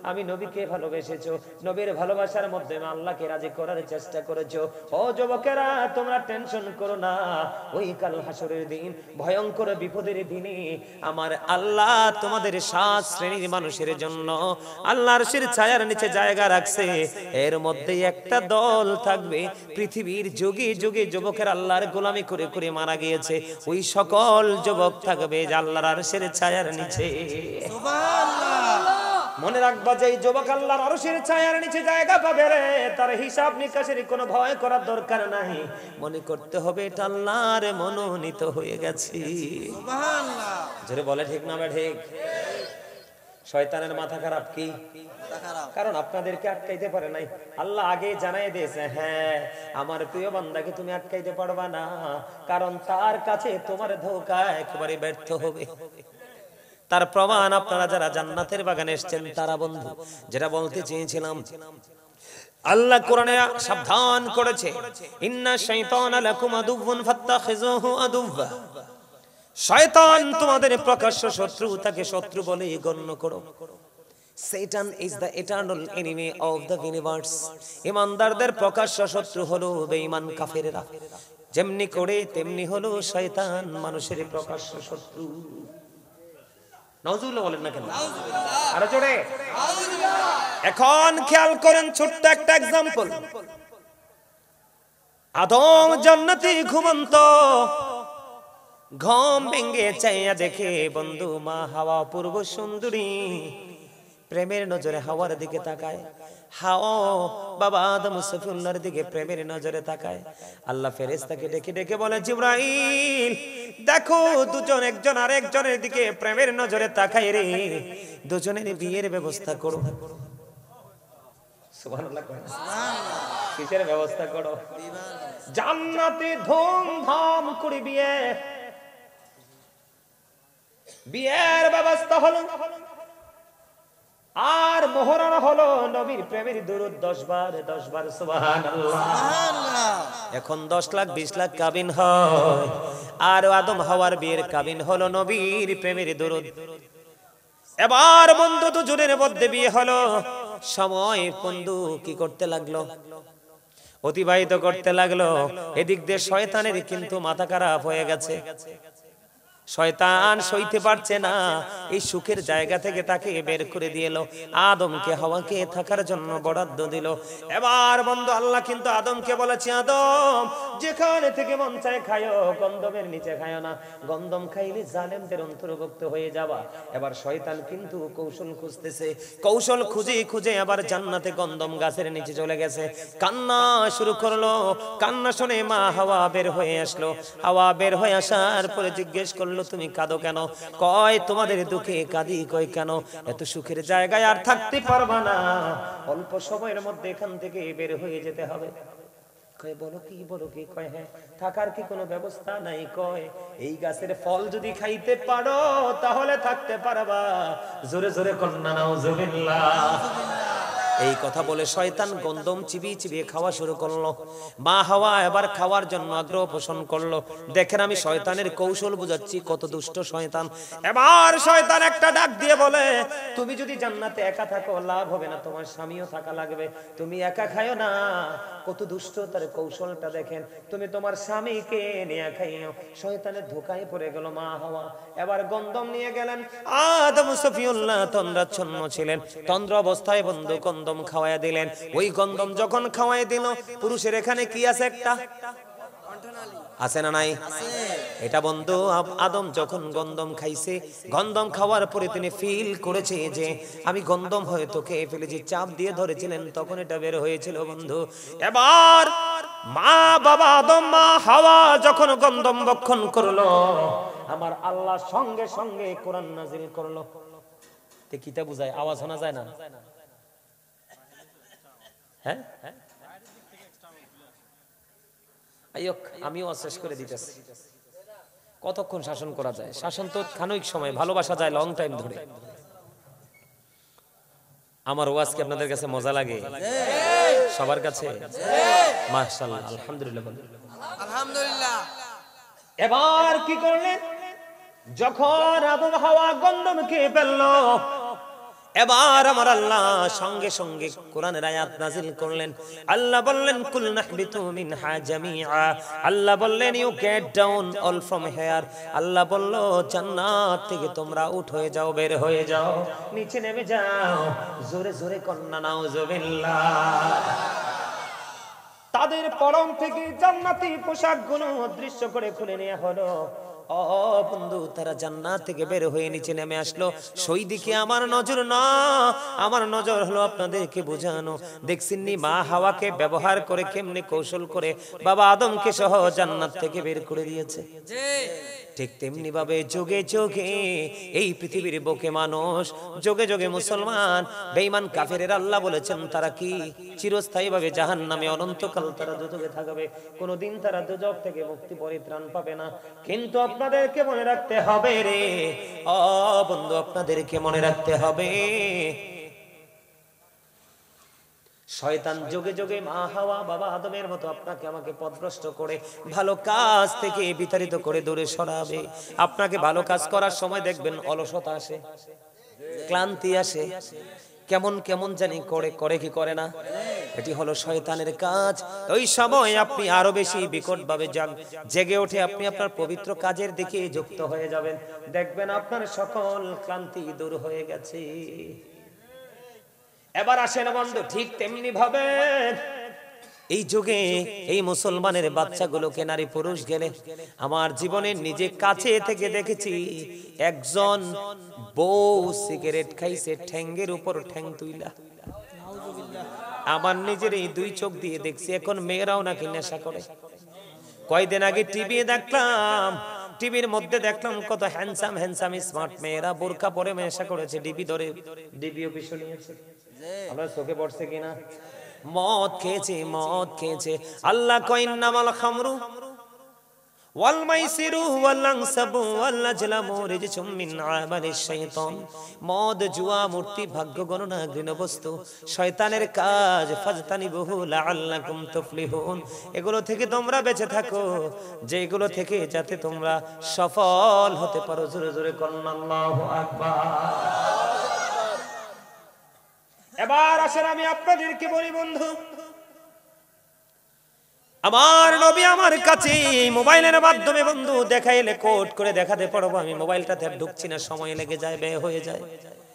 আমি নবীকে ভালোবেসেছো, নবীর ভালোবাসার মধ্যে আল্লাহকে রাজি করার চেষ্টা করেছো, ও যুবকেরা, তোমরা টেনশন করো না। ওই কাল হাসরের দিন, ভয়ঙ্কর বিপদের দিনে আমার আল্লাহ তোমাদের 7 শ্রেণীর মানুষের জন্য আল্লাহর আরশের ছায়ার নিচে জায়গা রাখছে। এর মধ্যে একটা দল থাকবে, পৃথিবীর যুগে যুগে যুবকের আল্লাহর গোলামি করে করে মারা গিয়েছে, ওই সকল যুবক থাকবে যে আল্লাহর আরশের ছায়ার নিচে। সুবহানাল্লাহ। মনে রাখবা, যে যুবক আল্লাহর আরশের ছায়ার নিচে জায়গা পাবে রে, তার হিসাব নিকাশের কোনো ভয় করার দরকার নাই। মনে করতে হবে এটা আল্লাহর মনোনীত হয়ে গেছে। সুবহানাল্লাহ। জোরে বলে ঠিক না ঠিক? শয়তানের মাথা খারাপ। কি কারণ? আপনাদেরকে আটকাইতে পারে নাই। আল্লাহ আগে জানাই দিয়েছে, হ্যাঁ, আমার প্রিয় বান্দাকে তুমি আটকাইতে পারবা না, কারণ তার কাছে তোমার ধোঁকা একেবারে ব্যর্থ হবে। তার প্রমাণ আপনারা যারা জান্নাতের বাগানে এসেছেন তারা। বন্ধু, যেটা বলতে চেয়েছিলাম, আল্লাহ কোরআনে সাবধান করেছে, ইন্না শাইতানা লাকুম আদুউন ফাত্তাখিযুহু আদুওয়া। শয়তান তোমাদের প্রকাশ্য শত্রু, তাকে শত্রু বলে গণ্য করো। Satan is the eternal enemy of the universe. ইমানদারদের প্রকাশ্য শত্রু হলো বেঈমান কাফেররা, যেমনি করে তেমনি হলো শয়তান মানুষের প্রকাশ্য শত্রু। নাউজুবিল্লাহ বলেন না কেন? নাউজুবিল্লাহ। আরে জোরে নাউজুবিল্লাহ। এখন খেয়াল করেন, ছোট্ট একটা एग्जांपल। আদম জান্নাতি ঘুমন্ত, ঘুম ভেঙে চাইয়া দেখে বন্ধু মা হাওয়া পূর্ব সুন্দরী, প্রেমের নজরে হাওয়ার দিকে তাকায়। হাওয়া বাবা আদম সফিউল্লাহর দিকে প্রেমের নজরে তাকায়। আল্লাহ ফেরেশতাকে ডেকে ডেকে বলে, জিবরাইল দেখো দুজন একজন আরেকজনের দিকে প্রেমের নজরে তাকায় রে, দুজনের বিয়ের ব্যবস্থা করো। সুবহানাল্লাহ। কিসের ব্যবস্থা করো? জান্নাতে ধুমধাম করে বিয়ের ব্যবস্থা হলো। আর মোহরানা হলো নবীর প্রেমের দুরূদ 10 বার সুবহানাল্লাহ। এখন 10 লাখ 20 লাখ কাবিন হয়, আর আদম হাওয়ার বিয়ের কাবিন হলো নবীর প্রেমের দুরূদ। এবার বন্ধু দুজনের মধ্যে বিয়ে হলো। সময় বন্ধু কি করতে লাগলো? অতিবাহিত করতে লাগলো। এদিক দিয়ে শয়তানের কিন্তু মাথা খারাপ হয়ে গেছে। শয়তান সইতে পারছে না, এই সুখের জায়গা থেকে তাকে বের করে দিল। আদমকে হাওয়াকে থাকার জন্য বরাদ্দ দিল। এবার বন্ধু আল্লাহ কিন্তু আদমকে বলেছে, আদম যেখানে থেকে মন চায় খায়ো, গন্ধমের নিচে খায়ো না, গন্ধম খাইলে জালেমদের অন্তর্ভুক্ত হয়ে যাবা। এবার শয়তান কিন্তু কৌশল খুঁজতেছে, কৌশল খুঁজে খুঁজে আবার জান্নাতে গন্ধম গাছের নিচে চলে গেছে। কান্না শুরু করলো। কান্না শুনে মা হাওয়া বের হয়ে আসলো। হাওয়া বের হয়ে আসার পরে জিজ্ঞেস করলো, তুমি কাঁদো কেন? কয় তোমাদের দুঃখে কাঁদি। কয় কেন? এত সুখের জায়গায় আর থাকতে পারবা না, অল্প সময়ের মধ্যে এখান থেকে বের হয়ে যেতে হবে। কয় বলো কি? কয় হ্যাঁ, থাকার কি কোনো ব্যবস্থা নাই? কয় এই গাছের ফল যদি খাইতে পারো তাহলে থাকতে পারবা। জোরে জোরে কন্যা নাউজুবিল্লাহ। এই কথা বলে শয়তান গন্ধম চিবিয়ে চিবিয়ে খাওয়া শুরু করলো। মা হাওয়া এবার খাওয়ার জন্য আগ্রহ পোষণ করলো। দেখেন আমি শয়তানের কৌশল বুঝাচ্ছি, কত দুষ্ট শয়তান। এবার শয়তান একটা ডাক দিয়ে বলে, তুমি যদি জান্নাতে একা থাকো লাভ হবে না, তোমার স্বামীও থাকা লাগবে, তুমি একা খায়ো না। কত দুষ্ট তার কৌশলটা দেখেন, তুমি তোমার স্বামীকে নিয়ে খাইও। শয়তানের ধোকায় পড়ে গেল মা হাওয়া। এবার গন্ধম নিয়ে গেলেন। আদম সফিউল্লাহ তন্দ্রাচ্ছন্ন ছিলেন, তন্দ্র অবস্থায় বন্ধু গন্ধম খাওয়াইয়া দিলেন। ওই গন্ধম যখন খাওয়াই দিল, পুরুষের এখানে কি আছে? একটা আছে না নাই? এটা বন্ধু আদম যখন গন্ধম খাইছে, গন্ধম খাওয়ার পরে তিনি ফিল করেছে যে আমি গন্ধম হয়তো খেয়ে ফেলেছি। চাপ দিয়ে ধরেছিলেন, তখন এটা বের হয়েছিল বন্ধু। এবার মা বাবা আদম মা হাওয়া যখন গন্ধম ভক্ষণ করলো, আমার আল্লাহ সঙ্গে সঙ্গে কোরআন নাজিল করলো। তে কিতা বুঝায়? আওয়াজ শোনা যায় না? হ্যাঁ, আমিও শেষ করে দিতেছি। কতক্ষণ শাসন করা যায়? শাসন তো খানিক সময়, ভালোবাসা যায় লং টাইম ধরে। আমার ওয়াজ কি আপনাদের কাছে মজা লাগে? সবার কাছে? মাশাআল্লাহ, আলহামদুলিল্লাহ, আলহামদুলিল্লাহ। এবার কি করলেন? যখন আদম হাওয়া গন্ধম খেয়ে ফেললো, এবার আমার আল্লাহ সঙ্গে সঙ্গে কোরআনের আয়াত নাজিল করলেন। আল্লাহ বললেন, কুল নাহবিতু মিনহা জামিআ। আল্লাহ বললেন, you get down all from here. Allah বলল, জান্নাত থেকে তোমরা উঠ হয়ে যাও, বের হয়ে যাও, নিচে নেমে যাও। জোরে জোরে কন্যা নাউজুবিল্লাহ। তাদের পরম থেকে জান্নাতি পোশাকগুলো অদৃশ্য করে খুলে নেওয়া হলো। ও বন্ধু, তারা জান্নাত থেকে বের হয়ে নিচে নেমে আসলো। সেই দিকে আমার নজর না, আমার নজর হলো আপনাদেরকে বোঝানো। দেখছেননি মা হাওয়াকে ব্যবহার করে কেমনে কৌশল করে বাবা আদমকে সহ জান্নাত থেকে বের করে দিয়েছে। ঠিক তেমনি ভাবে যোগে যোগে এই পৃথিবীর বুকে মানুষ, যোগে যোগে মুসলমান, বেঈমান কাফেরের আল্লাহ বলেছেন তারা কি চিরস্থায়ী ভাবে জাহান্নামে অনন্তকাল তারা দুজকে থাকবে, কোনদিন তারা দুজক থেকে মুক্তি পরিত্রাণ পাবে না। কিন্তু আপনাদেরকে মনে রাখতে হবে রে ও বন্ধু, আপনাদেরকে মনে রাখতে হবে, শয়তান যোগে যোগে মা হাওয়া বাবা আদমের মতো আপনাকে আমাকে পথভ্রষ্ট করে ভালো কাজ থেকে বিতাড়িত করে দূরে সরাবে। আপনাকে ভালো কাজ করার সময় দেখবেন অলসতা আসে, ক্লান্তি আসে, কেমন কেমন জানি করে কি করে না, এটি হলো শয়তানের কাজ। ওই সময় আপনি আরো বেশি বিকট ভাবে জেগে ওঠে, আপনি আপনার পবিত্র কাজের দিকে যুক্ত হয়ে যাবেন, দেখবেন আপনার সকল ক্লান্তি দূর হয়ে গেছে। এবার আসেন বন্ধু, ঠিক তেমনি ভাবে এই যুগে এই মুসলমানের বাচ্চাগুলোকে নারী পুরুষ গেলে আমার জীবনের নিজে কাছে থেকে দেখেছি একজন বউ সিগারেট খাইছে ঠ্যাঙ্গের উপর ঠ্যাং তুইলা। আমার নিজের এই দুই চোখ দিয়ে দেখছি। এখন মেয়েরাও নাকি নেশা করে। কয়দিন আগে টিভি দেখলাম, টিভির মধ্যে দেখলাম কত হ্যান্ডসাম হ্যান্ডসাম স্মার্ট মেয়েরা বোরকা পরে নেশা করেছে, ডিবি ধরে ডিবি অফিসে নিয়েছে। আমরা চোখে পড়ছে কিনা? মদ খেয়েছে, মদ খেয়েছে। আল্লাহ কয় ইন্নামাল খামরু ওয়াল মাইসিরু ওয়াল আনসাবু ওয়াল আজলামু রিজসুম মিন আমালিশ শাইতান। মদ, জুয়া, মূর্তি, ভাগ্য গণনা, ঘৃণবস্তু শয়তানের কাজ। ফাজতানিবুহু লাআল্লাকুম তুফলিহুন। এগুলো থেকে তোমরা বেঁচে থাকো, যেগুলো থেকে যাতে তোমরা সফল হতে পারো। জোরে জোরে করুন আল্লাহু আকবার। এবার আসেন আমি আপনাদেরকে বলি বন্ধু, আমার নবী আমার কাছে মোবাইলের মাধ্যমে বন্ধু দেখাইলে কোড করে দেখাতে পারবো। আমি মোবাইলটাতে ঢুকছি না, সময় লেগে যায়, ব্যয় হয়ে যায়।